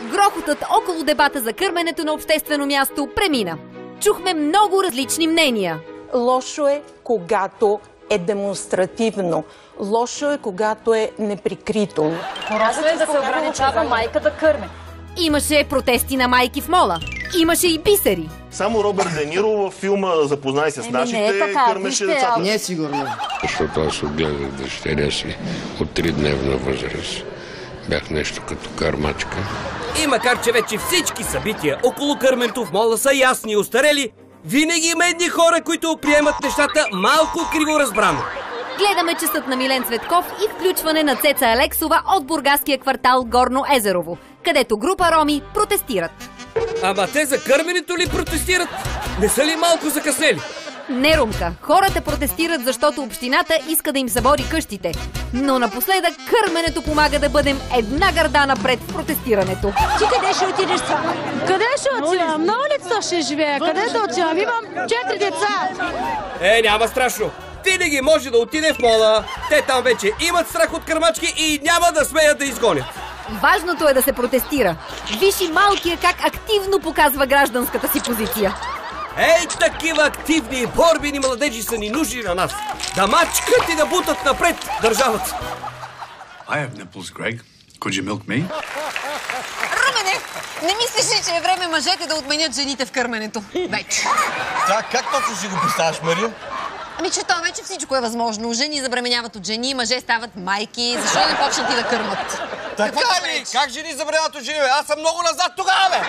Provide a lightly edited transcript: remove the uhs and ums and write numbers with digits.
Грохотът около дебата за кърменето на обществено място премина. Чухме много различни мнения. Лошо е, когато е демонстративно. Лошо е, когато е неприкрито. Лошо е да се ограничава майка да кърме. Имаше протести на майки в мола. Имаше и бисери. Само Робърт Де Ниро във филма "Запознай се с нашите" кърмеше децата. Не е сигурно. Защото аз отгледах дъщеря си от 3-дневна възраст. Бях нещо като кърмачка. И макар че вече всички събития около кърменето в мола са ясни и остарели, винаги има едни хора, които приемат нещата малко криво разбрано. Гледаме часът на Милен Цветков и включване на Цеца Алексова от бургаския квартал Горно Езерово, където група роми протестират. Ама те за кърменето ли протестират? Не са ли малко закъснели? Не, Румка, хората протестират, защото общината иска да им събори къщите. Но напоследък кърменето помага да бъдем една гърда напред в протестирането. Ти къде ще отидеш сега? Къде ще отивам? На улицата ще живея. Къде да отивам? Имам 4 деца. Няма страшно. Винаги може да отиде в мола. Те там вече имат страх от кърмачки и няма да смеят да изгонят. Важното е да се протестира. Виж и малкия как активно показва гражданската си позиция. Ей, такива активни и борбени младежи са ни нужни на нас. Да мачкат и да бутат напред държавата. I have nipples, Greg. Could you milk me? Румене, не мислиш ли, че е време мъжете да отменят жените в кърменето? Вече. Как точно си го представяш, Мария? Ами, че то вече всичко е възможно. Жени забременяват от жени, мъже стават майки. Защо не почнат и да кърмат? Така ли? Как жени забременяват от жени? Аз съм много назад тогава, бе!